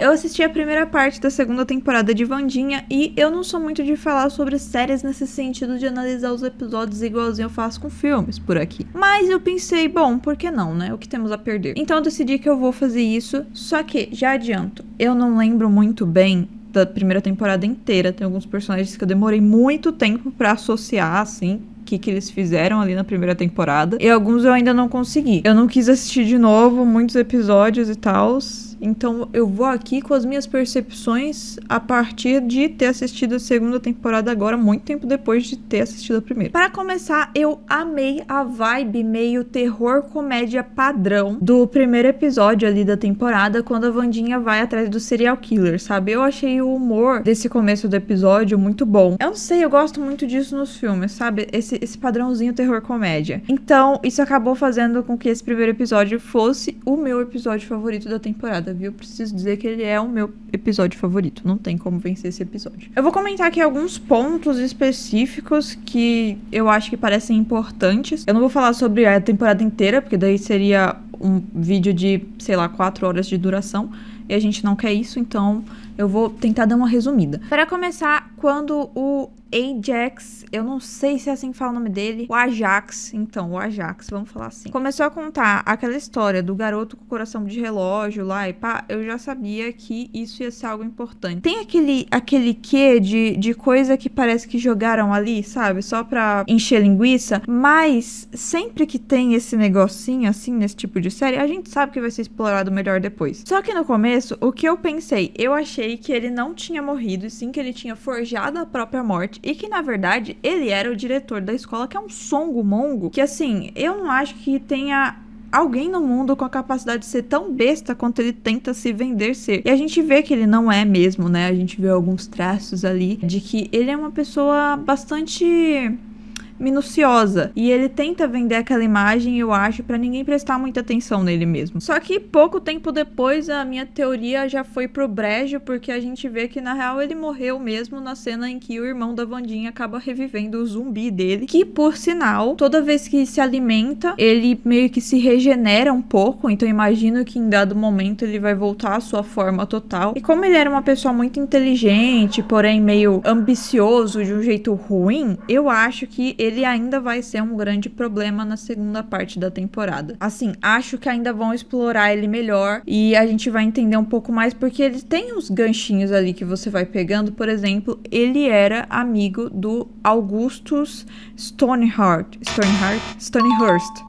Eu assisti a primeira parte da segunda temporada de Wandinha e eu não sou muito de falar sobre séries nesse sentido de analisar os episódios igualzinho eu faço com filmes por aqui. Mas eu pensei, bom, por que não, né? O que temos a perder? Então eu decidi que eu vou fazer isso, só que, já adianto, eu não lembro muito bem da primeira temporada inteira. Tem alguns personagens que eu demorei muito tempo pra associar, assim, que eles fizeram ali na primeira temporada. E alguns eu ainda não consegui. Eu não quis assistir de novo muitos episódios e tal. Então eu vou aqui com as minhas percepções a partir de ter assistido a segunda temporada agora, muito tempo depois de ter assistido a primeira. Para começar, eu amei a vibe meio terror comédia padrão do primeiro episódio ali da temporada, quando a Wandinha vai atrás do serial killer, sabe? Eu achei o humor desse começo do episódio muito bom. Eu não sei, eu gosto muito disso nos filmes, sabe? Esse padrãozinho terror comédia. Então, isso acabou fazendo com que esse primeiro episódio fosse o meu episódio favorito da temporada, viu? Preciso dizer que ele é o meu episódio favorito. Não tem como vencer esse episódio. Eu vou comentar aqui alguns pontos específicos que eu acho que parecem importantes. Eu não vou falar sobre a temporada inteira, porque daí seria um vídeo de, sei lá, 4 horas de duração. E a gente não quer isso, então eu vou tentar dar uma resumida. Para começar, quando o Ajax, eu não sei se é assim que fala o nome dele, o Ajax, então, o Ajax, vamos falar assim, começou a contar aquela história do garoto com o coração de relógio lá e pá, eu já sabia que isso ia ser algo importante. Tem aquele quê de coisa que parece que jogaram ali, sabe, só pra encher linguiça, mas sempre que tem esse negocinho assim, nesse tipo de série, a gente sabe que vai ser explorado melhor depois. Só que no começo, o que eu pensei? Eu achei que ele não tinha morrido, e sim que ele tinha forjado a própria morte, e que, na verdade, ele era o diretor da escola, que é um songo-mongo, que, assim, eu não acho que tenha alguém no mundo com a capacidade de ser tão besta quanto ele tenta se vender ser. E a gente vê que ele não é mesmo, né? A gente vê alguns traços ali de que ele é uma pessoa bastante minuciosa, e ele tenta vender aquela imagem, eu acho, pra ninguém prestar muita atenção nele mesmo. Só que pouco tempo depois a minha teoria já foi pro brejo, porque a gente vê que na real ele morreu mesmo na cena em que o irmão da Wandinha acaba revivendo o zumbi dele, que por sinal, toda vez que se alimenta, ele meio que se regenera um pouco, então imagino que em dado momento ele vai voltar à sua forma total. E como ele era uma pessoa muito inteligente, porém meio ambicioso de um jeito ruim, eu acho que ele ainda vai ser um grande problema na segunda parte da temporada. Assim, acho que ainda vão explorar ele melhor e a gente vai entender um pouco mais, porque ele tem uns ganchinhos ali que você vai pegando. Por exemplo, ele era amigo do Augustus Stonehurst,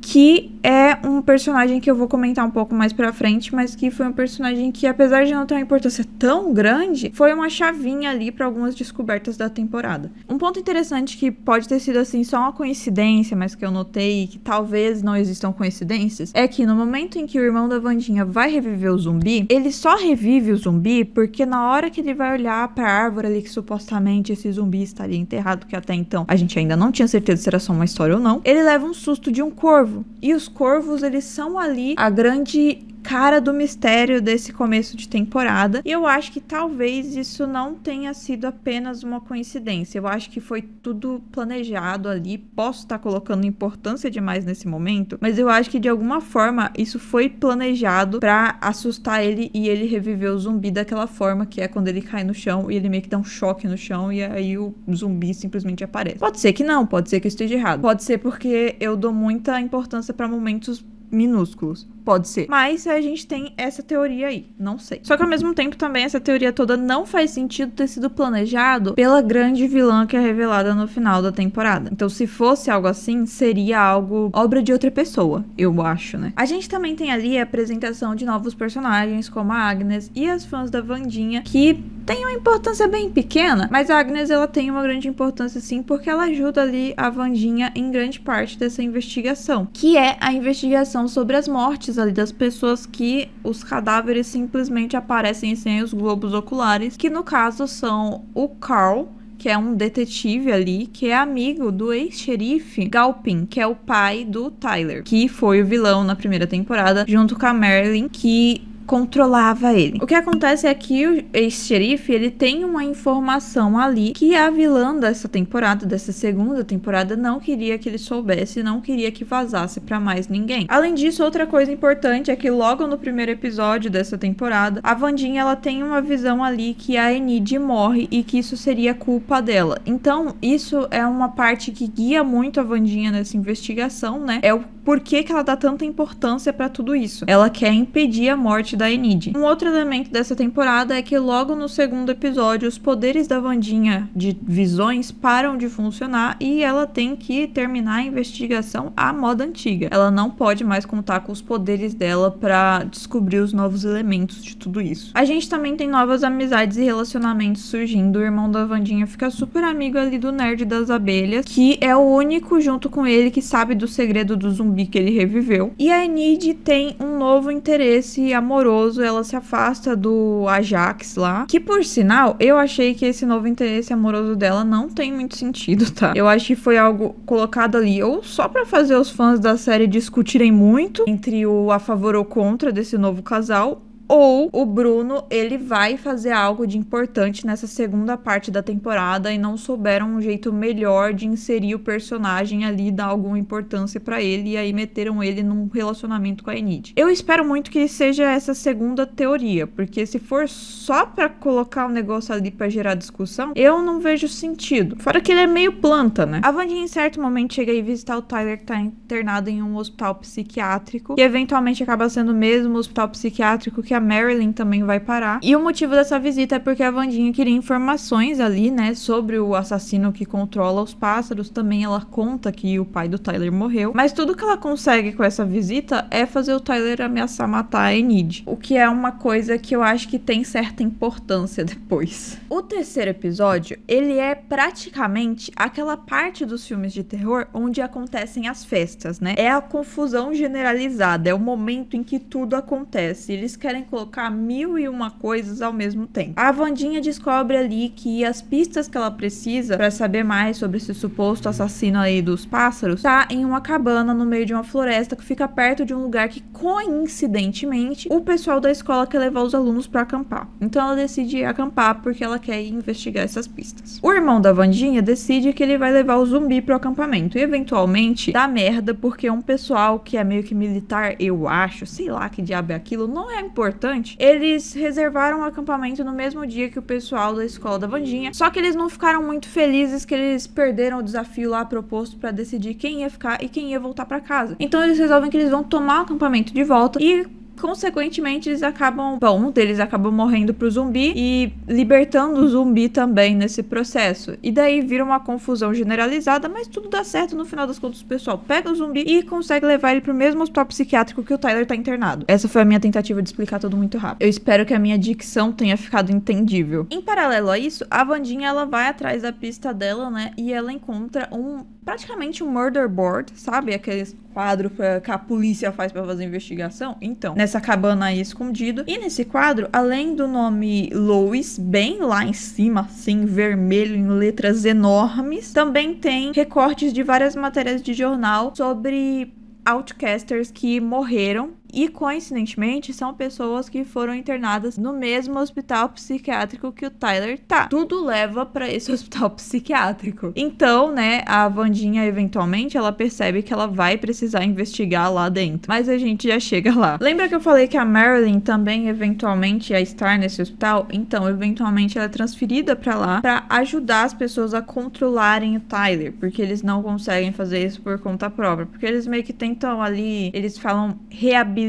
que é um personagem que eu vou comentar um pouco mais pra frente, mas que foi um personagem que, apesar de não ter uma importância tão grande, foi uma chavinha ali pra algumas descobertas da temporada. Um ponto interessante que pode ter sido assim só uma coincidência, mas que eu notei que talvez não existam coincidências, é que no momento em que o irmão da Wandinha vai reviver o zumbi, ele só revive o zumbi porque na hora que ele vai olhar pra árvore ali que supostamente esse zumbi estaria enterrado, que até então a gente ainda não tinha certeza se era só uma história ou não, ele leva um susto de um corvo. E os corvos, eles são ali a grande cara do mistério desse começo de temporada, e eu acho que talvez isso não tenha sido apenas uma coincidência. Eu acho que foi tudo planejado ali. Posso estar colocando importância demais nesse momento, mas eu acho que de alguma forma isso foi planejado pra assustar ele e ele reviver o zumbi daquela forma, que é quando ele cai no chão e ele meio que dá um choque no chão e aí o zumbi simplesmente aparece. Pode ser que não, pode ser que eu esteja errado, pode ser porque eu dou muita importância pra momentos minúsculos. Pode ser. Mas a gente tem essa teoria aí. Não sei. Só que ao mesmo tempo também essa teoria toda não faz sentido ter sido planejado pela grande vilã que é revelada no final da temporada. Então se fosse algo assim, seria algo obra de outra pessoa, eu acho, né? A gente também tem ali a apresentação de novos personagens, como a Agnes e as fãs da Wandinha, que tem uma importância bem pequena, mas a Agnes, ela tem uma grande importância sim, porque ela ajuda ali a Wandinha em grande parte dessa investigação, que é a investigação sobre as mortes ali das pessoas que os cadáveres simplesmente aparecem sem os globos oculares, que no caso são o Carl, que é um detetive ali, que é amigo do ex-xerife Galpin, que é o pai do Tyler, que foi o vilão na primeira temporada, junto com a Marilyn, que controlava ele. O que acontece é que o ex-xerife, ele tem uma informação ali que a vilã dessa temporada, dessa segunda temporada, não queria que ele soubesse, não queria que vazasse pra mais ninguém. Além disso, outra coisa importante é que logo no primeiro episódio dessa temporada, a Wandinha, ela tem uma visão ali que a Enid morre e que isso seria culpa dela. Então, isso é uma parte que guia muito a Wandinha nessa investigação, né? É o porquê que ela dá tanta importância pra tudo isso. Ela quer impedir a morte da Enid. Um outro elemento dessa temporada é que logo no segundo episódio, os poderes da Wandinha de visões param de funcionar e ela tem que terminar a investigação à moda antiga. Ela não pode mais contar com os poderes dela pra descobrir os novos elementos de tudo isso. A gente também tem novas amizades e relacionamentos surgindo. O irmão da Wandinha fica super amigo ali do nerd das abelhas, que é o único junto com ele que sabe do segredo do zumbi que ele reviveu. E a Enid tem um novo interesse amoroso, ela se afasta do Ajax lá, que por sinal, eu achei que esse novo interesse amoroso dela não tem muito sentido, tá? Eu acho que foi algo colocado ali ou só pra fazer os fãs da série discutirem muito entre o a favor ou contra desse novo casal, ou o Bruno, ele vai fazer algo de importante nessa segunda parte da temporada e não souberam um jeito melhor de inserir o personagem ali, dar alguma importância pra ele, e aí meteram ele num relacionamento com a Enid. Eu espero muito que seja essa segunda teoria, porque se for só pra colocar o negócio ali pra gerar discussão, eu não vejo sentido. Fora que ele é meio planta, né? A Wandinha em certo momento chega a visitar o Tyler, que tá internado em um hospital psiquiátrico, que eventualmente acaba sendo o mesmo hospital psiquiátrico que a Marilyn também vai parar. E o motivo dessa visita é porque a Wandinha queria informações ali, né, sobre o assassino que controla os pássaros. Também ela conta que o pai do Tyler morreu. Mas tudo que ela consegue com essa visita é fazer o Tyler ameaçar matar a Enid. O que é uma coisa que eu acho que tem certa importância depois. O terceiro episódio, ele é praticamente aquela parte dos filmes de terror onde acontecem as festas, né? É a confusão generalizada, é o momento em que tudo acontece. Eles querem colocar 1001 coisas ao mesmo tempo. A Wandinha descobre ali que as pistas que ela precisa pra saber mais sobre esse suposto assassino aí dos pássaros tá em uma cabana no meio de uma floresta que fica perto de um lugar que, coincidentemente, o pessoal da escola quer levar os alunos pra acampar. Então ela decide ir acampar porque ela quer ir investigar essas pistas. O irmão da Wandinha decide que ele vai levar o zumbi pro acampamento e eventualmente dá merda porque um pessoal que é meio que militar, eu acho, sei lá que diabo é aquilo, não é importante. Eles reservaram um acampamento no mesmo dia que o pessoal da escola da Wandinha, só que eles não ficaram muito felizes que eles perderam o desafio lá proposto pra decidir quem ia ficar e quem ia voltar pra casa. Então eles resolvem que eles vão tomar o acampamento de volta e consequentemente, eles acabam... Bom, um deles acaba morrendo pro zumbi e libertando o zumbi também nesse processo. E daí vira uma confusão generalizada, mas tudo dá certo no final das contas. O pessoal pega o zumbi e consegue levar ele pro mesmo hospital psiquiátrico que o Tyler tá internado. Essa foi a minha tentativa de explicar tudo muito rápido. Eu espero que a minha dicção tenha ficado entendível. Em paralelo a isso, a Wandinha, ela vai atrás da pista dela, né? E ela encontra praticamente um murder board, sabe? Aqueles quadro que a polícia faz pra fazer investigação. Então, nessa cabana aí escondido. E nesse quadro, além do nome Lois, bem lá em cima, assim, vermelho, em letras enormes, também tem recortes de várias matérias de jornal sobre outcasters que morreram. E, coincidentemente, são pessoas que foram internadas no mesmo hospital psiquiátrico que o Tyler tá. Tudo leva pra esse hospital psiquiátrico. Então, né, a Wandinha, eventualmente, ela percebe que ela vai precisar investigar lá dentro. Mas a gente já chega lá. Lembra que eu falei que a Marilyn também, eventualmente, ia estar nesse hospital? Então, eventualmente, ela é transferida pra lá pra ajudar as pessoas a controlarem o Tyler. Porque eles não conseguem fazer isso por conta própria. Porque eles meio que tentam ali, eles falam reabilitar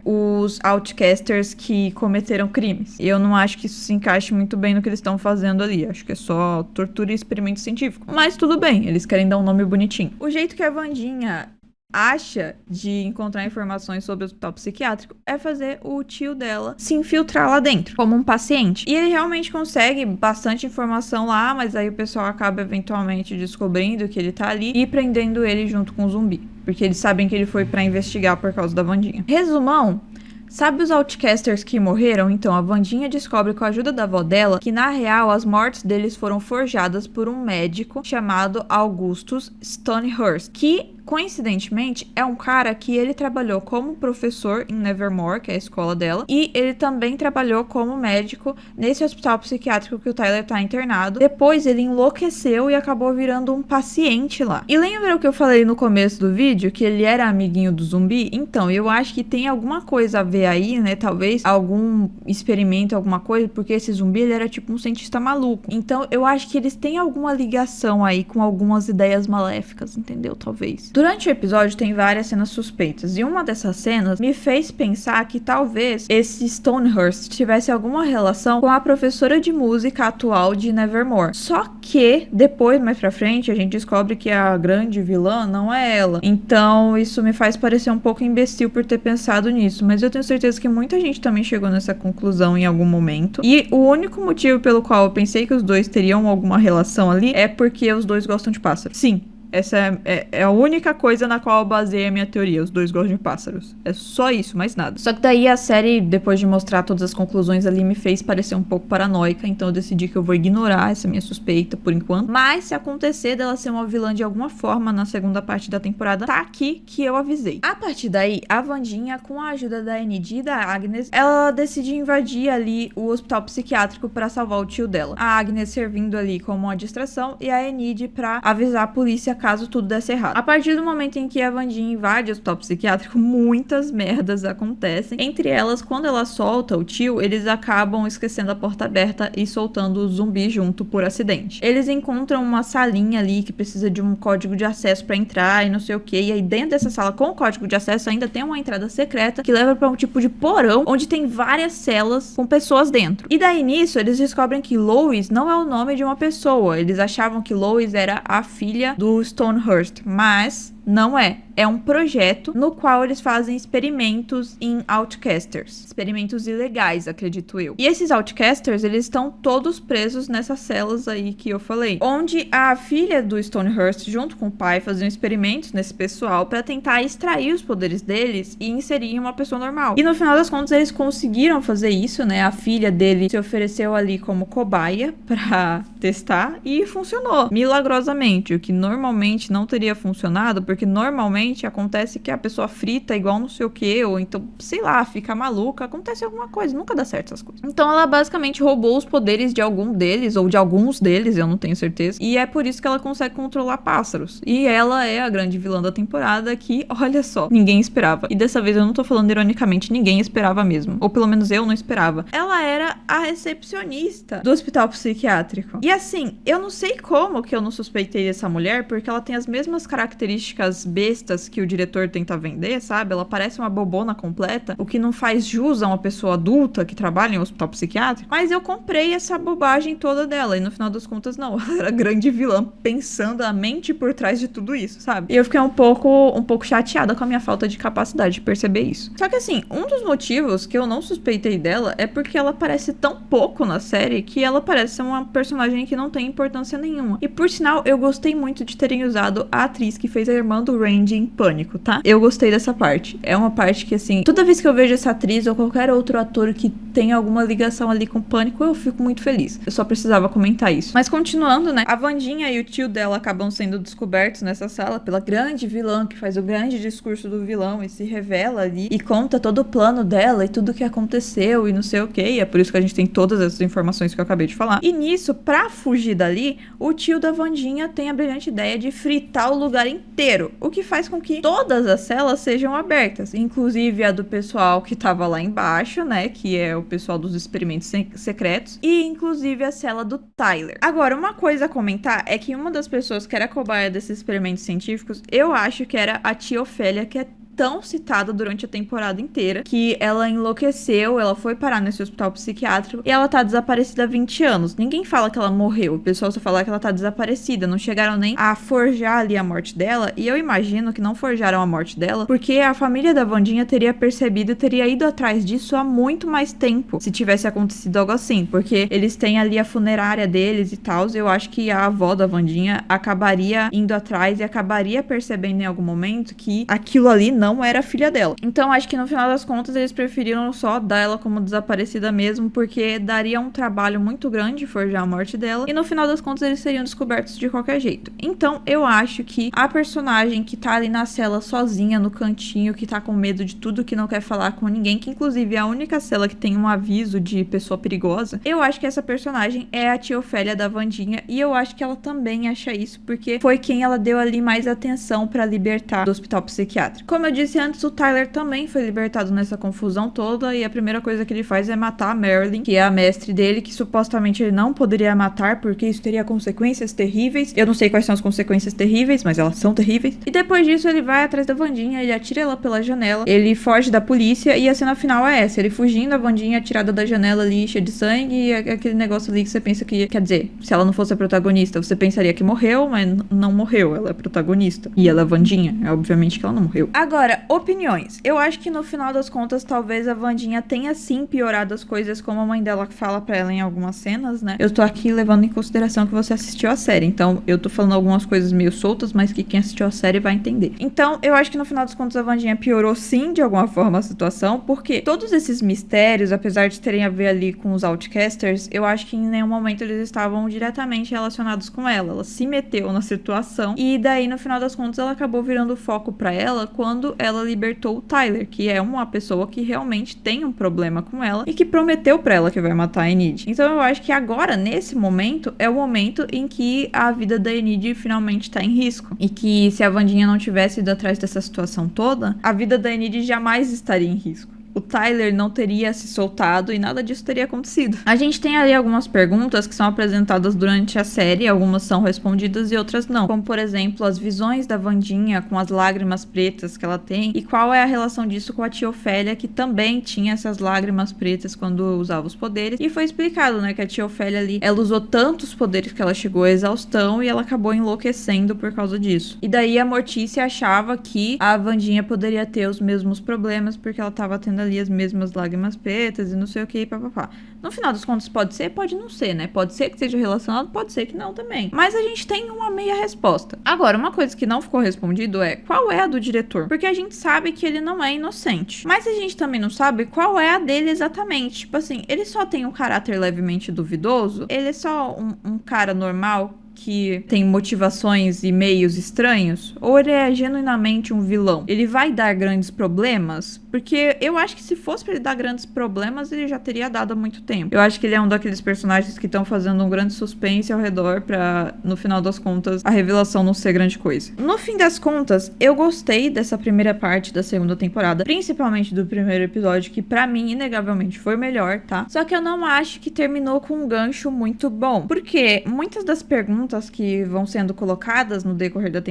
os outcasters que cometeram crimes. E eu não acho que isso se encaixe muito bem no que eles estão fazendo ali. Acho que é só tortura e experimento científico. Mas tudo bem, eles querem dar um nome bonitinho. O jeito que a Wandinha acha de encontrar informações sobre o hospital psiquiátrico é fazer o tio dela se infiltrar lá dentro, como um paciente. E ele realmente consegue bastante informação lá, mas aí o pessoal acaba eventualmente descobrindo que ele tá ali e prendendo ele junto com o zumbi. Porque eles sabem que ele foi pra investigar por causa da Wandinha. Resumão. Sabe os outcasters que morreram? Então, a Wandinha descobre com a ajuda da avó dela que, na real, as mortes deles foram forjadas por um médico chamado Augustus Stonehurst, que coincidentemente, é um cara que ele trabalhou como professor em Nevermore, que é a escola dela, e ele também trabalhou como médico nesse hospital psiquiátrico que o Tyler tá internado. Depois ele enlouqueceu e acabou virando um paciente lá. E lembra o que eu falei no começo do vídeo, que ele era amiguinho do zumbi? Então, eu acho que tem alguma coisa a ver aí, né? Talvez algum experimento, alguma coisa, porque esse zumbi, ele era tipo um cientista maluco. Então, eu acho que eles têm alguma ligação aí com algumas ideias maléficas, entendeu? Talvez. Durante o episódio tem várias cenas suspeitas, e uma dessas cenas me fez pensar que talvez esse Stonehurst tivesse alguma relação com a professora de música atual de Nevermore. Só que, depois, mais pra frente, a gente descobre que a grande vilã não é ela. Então, isso me faz parecer um pouco imbecil por ter pensado nisso, mas eu tenho certeza que muita gente também chegou nessa conclusão em algum momento. E o único motivo pelo qual eu pensei que os dois teriam alguma relação ali é porque os dois gostam de pássaros. Sim. Essa é a única coisa na qual eu baseei a minha teoria. Os dois gostam de pássaros. É só isso, mais nada. Só que daí a série, depois de mostrar todas as conclusões ali, me fez parecer um pouco paranoica. Então eu decidi que eu vou ignorar essa minha suspeita por enquanto. Mas se acontecer dela ser uma vilã de alguma forma na segunda parte da temporada, tá aqui que eu avisei. A partir daí, a Wandinha, com a ajuda da Enid e da Agnes, ela decide invadir ali o hospital psiquiátrico pra salvar o tio dela. A Agnes servindo ali como uma distração e a Enid pra avisar a polícia caso tudo desse errado. A partir do momento em que a Wandinha invade o hospital psiquiátrico, muitas merdas acontecem. Entre elas, quando ela solta o tio, eles acabam esquecendo a porta aberta e soltando o zumbi junto por acidente. Eles encontram uma salinha ali que precisa de um código de acesso pra entrar e não sei o que. E aí dentro dessa sala com o código de acesso ainda tem uma entrada secreta que leva pra um tipo de porão onde tem várias celas com pessoas dentro. E daí nisso eles descobrem que Lois não é o nome de uma pessoa. Eles achavam que Lois era a filha do Stonehurst, mas não é. É um projeto no qual eles fazem experimentos em outcasters. Experimentos ilegais, acredito eu. E esses outcasters, eles estão todos presos nessas celas aí que eu falei. Onde a filha do Stonehurst, junto com o pai, faziam experimentos nesse pessoal pra tentar extrair os poderes deles e inserir em uma pessoa normal. E no final das contas, eles conseguiram fazer isso, né? A filha dele se ofereceu ali como cobaia pra testar e funcionou. Milagrosamente, o que normalmente não teria funcionado, porque normalmente acontece que a pessoa frita igual não sei o que, ou então, sei lá, fica maluca, acontece alguma coisa, nunca dá certo essas coisas. Então ela basicamente roubou os poderes de algum deles, ou de alguns deles, eu não tenho certeza, e é por isso que ela consegue controlar pássaros. E ela é a grande vilã da temporada que, olha só, ninguém esperava. E dessa vez eu não tô falando ironicamente, ninguém esperava mesmo. Ou pelo menos eu não esperava. Ela era a recepcionista do hospital psiquiátrico. E assim, eu não sei como que eu não suspeitei dessa mulher, porque ela tem as mesmas características bestas que o diretor tenta vender, sabe? Ela parece uma bobona completa, o que não faz jus a uma pessoa adulta que trabalha em um hospital psiquiátrico. Mas eu comprei essa bobagem toda dela, e no final das contas, não. Ela era a grande vilã, pensando a mente por trás de tudo isso, sabe? E eu fiquei um pouco chateada com a minha falta de capacidade de perceber isso. Só que assim, um dos motivos que eu não suspeitei dela é porque ela aparece tão pouco na série que ela parece ser uma personagem que não tem importância nenhuma. E por sinal, eu gostei muito de terem usado a atriz que fez a irmã do Randy em Pânico, tá? Eu gostei dessa parte. É uma parte que, assim, toda vez que eu vejo essa atriz ou qualquer outro ator que tem alguma ligação ali com Pânico, eu fico muito feliz. Eu só precisava comentar isso. Mas continuando, né? A Wandinha e o tio dela acabam sendo descobertos nessa sala pela grande vilã que faz o grande discurso do vilão e se revela ali e conta todo o plano dela e tudo o que aconteceu e não sei o que. E é por isso que a gente tem todas essas informações que eu acabei de falar. E nisso, pra fugir dali, o tio da Wandinha tem a brilhante ideia de fritar o lugar inteiro, o que faz com que todas as celas sejam abertas, inclusive a do pessoal que tava lá embaixo, né, que é o pessoal dos experimentos secretos, e inclusive a cela do Tyler. Agora, uma coisa a comentar é que uma das pessoas que era cobaia desses experimentos científicos, eu acho que era a tia Ofélia, que é tão citada durante a temporada inteira, que ela enlouqueceu, ela foi parar nesse hospital psiquiátrico e ela tá desaparecida há 20 anos. Ninguém fala que ela morreu, o pessoal só fala que ela tá desaparecida, não chegaram nem a forjar ali a morte dela, e eu imagino que não forjaram a morte dela, porque a família da Wandinha teria percebido e teria ido atrás disso há muito mais tempo, se tivesse acontecido algo assim, porque eles têm ali a funerária deles e tal, eu acho que a avó da Wandinha acabaria indo atrás e acabaria percebendo em algum momento que aquilo ali não era filha dela. Então acho que no final das contas eles preferiram só dar ela como desaparecida mesmo, porque daria um trabalho muito grande forjar a morte dela, e no final das contas eles seriam descobertos de qualquer jeito. Então eu acho que a personagem que tá ali na cela sozinha, no cantinho, que tá com medo de tudo, que não quer falar com ninguém, que inclusive é a única cela que tem um aviso de pessoa perigosa, eu acho que essa personagem é a tia Ofélia da Wandinha, e eu acho que ela também acha isso, porque foi quem ela deu ali mais atenção pra libertar do hospital psiquiátrico. Como eu disse antes, o Tyler também foi libertado nessa confusão toda, e a primeira coisa que ele faz é matar a Marilyn, que é a mestre dele, que supostamente ele não poderia matar, porque isso teria consequências terríveis. Eu não sei quais são as consequências terríveis, mas elas são terríveis. E depois disso ele vai atrás da Wandinha, ele atira ela pela janela, ele foge da polícia, e a cena final é essa, ele fugindo, a Wandinha atirada da janela ali, cheia de sangue, e aquele negócio ali que você pensa que, quer dizer, se ela não fosse a protagonista, você pensaria que morreu, mas não morreu, ela é a protagonista. E ela é a Wandinha, é obviamente que ela não morreu. Agora, opiniões. Eu acho que no final das contas, talvez a Wandinha tenha sim piorado as coisas, como a mãe dela fala pra ela em algumas cenas, né? Eu tô aqui levando em consideração que você assistiu a série, então eu tô falando algumas coisas meio soltas, mas que quem assistiu a série vai entender. Então, eu acho que no final das contas a Wandinha piorou sim, de alguma forma, a situação, porque todos esses mistérios, apesar de terem a ver ali com os Outcasters, eu acho que em nenhum momento eles estavam diretamente relacionados com ela. Ela se meteu na situação, e daí, no final das contas, ela acabou virando foco pra ela quando ela libertou o Tyler, que é uma pessoa que realmente tem um problema com ela e que prometeu pra ela que vai matar a Enid. Então eu acho que agora, nesse momento, é o momento em que a vida da Enid finalmente tá em risco. E que se a Wandinha não tivesse ido atrás dessa situação toda, a vida da Enid jamais estaria em risco. O Tyler não teria se soltado e nada disso teria acontecido. A gente tem ali algumas perguntas que são apresentadas durante a série, algumas são respondidas e outras não. Como, por exemplo, as visões da Wandinha com as lágrimas pretas que ela tem, e qual é a relação disso com a tia Ofélia, que também tinha essas lágrimas pretas quando usava os poderes. E foi explicado, né, que a tia Ofélia ali, ela usou tantos poderes que ela chegou à exaustão e ela acabou enlouquecendo por causa disso. E daí a Mortícia achava que a Wandinha poderia ter os mesmos problemas porque ela tava tendo ali as mesmas lágrimas pretas e não sei o que, papapá. No final dos contos pode ser, pode não ser, né? Pode ser que seja relacionado, pode ser que não também. Mas a gente tem uma meia resposta. Agora, uma coisa que não ficou respondido é qual é a do diretor? Porque a gente sabe que ele não é inocente. Mas a gente também não sabe qual é a dele exatamente. Tipo assim, ele só tem um caráter levemente duvidoso? Ele é só um cara normal que tem motivações e meios estranhos? Ou ele é genuinamente um vilão? Ele vai dar grandes problemas? Porque eu acho que se fosse pra ele dar grandes problemas, ele já teria dado há muito tempo. Eu acho que ele é um daqueles personagens que estão fazendo um grande suspense ao redor pra, no final das contas, a revelação não ser grande coisa. No fim das contas, eu gostei dessa primeira parte da segunda temporada, principalmente do primeiro episódio, que pra mim, inegavelmente, foi melhor, tá? Só que eu não acho que terminou com um gancho muito bom. Porque muitas das perguntas que vão sendo colocadas no decorrer da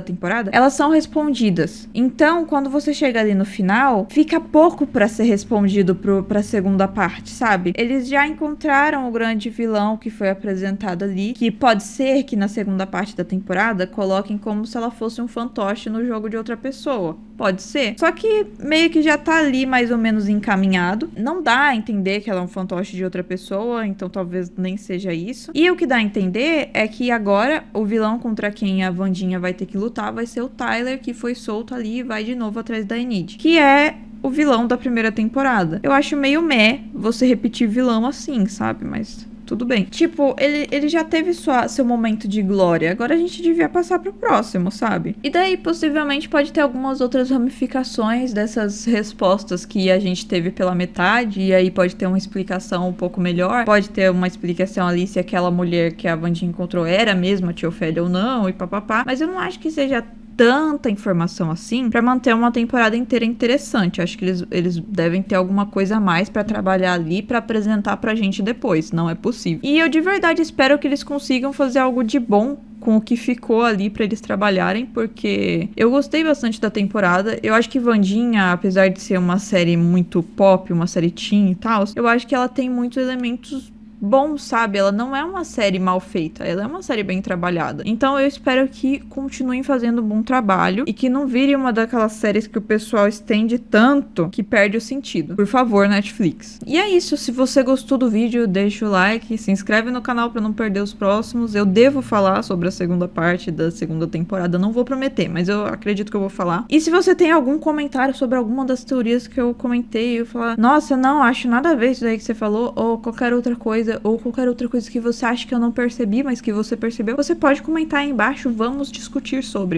temporada, elas são respondidas. Então, quando você chega ali no final, fica pouco pra ser respondido pra segunda parte, sabe? Eles já encontraram o grande vilão que foi apresentado ali, que pode ser que na segunda parte da temporada coloquem como se ela fosse um fantoche no jogo de outra pessoa. Pode ser. Só que meio que já tá ali mais ou menos encaminhado. Não dá a entender que ela é um fantoche de outra pessoa, então talvez nem seja isso. E o que dá a entender é que agora o vilão contra quem a Wandinha vai ter que lutar vai ser o Tyler, que foi solto ali e vai de novo atrás da Enid, que é o vilão da primeira temporada. Eu acho meio você repetir vilão assim, sabe? Mas tudo bem. Tipo, ele já teve seu momento de glória. Agora a gente devia passar pro próximo, sabe? E daí, possivelmente, pode ter algumas outras ramificações dessas respostas que a gente teve pela metade. E aí pode ter uma explicação um pouco melhor. Pode ter uma explicação ali se aquela mulher que a Wandinha encontrou era mesmo a tia Ofélia ou não, e papapá. Mas eu não acho que seja tanta informação assim pra manter uma temporada inteira interessante. Eu acho que eles devem ter alguma coisa a mais pra trabalhar ali, pra apresentar pra gente depois. Não é possível. E eu de verdade espero que eles consigam fazer algo de bom com o que ficou ali pra eles trabalharem, porque eu gostei bastante da temporada. Eu acho que Wandinha, apesar de ser uma série muito pop, uma série teen e tal, eu acho que ela tem muitos elementos bom, sabe? Ela não é uma série mal feita, ela é uma série bem trabalhada. Então eu espero que continuem fazendo um bom trabalho e que não vire uma daquelas séries que o pessoal estende tanto que perde o sentido. Por favor, Netflix. E é isso, se você gostou do vídeo, deixa o like, se inscreve no canal pra não perder os próximos. Eu devo falar sobre a segunda parte da segunda temporada, não vou prometer, mas eu acredito que eu vou falar. E se você tem algum comentário sobre alguma das teorias que eu comentei, eu falar, nossa, não, acho nada a ver isso daí que você falou, ou qualquer outra coisa, ou qualquer outra coisa que você acha que eu não percebi, mas que você percebeu, você pode comentar aí embaixo, vamos discutir sobre.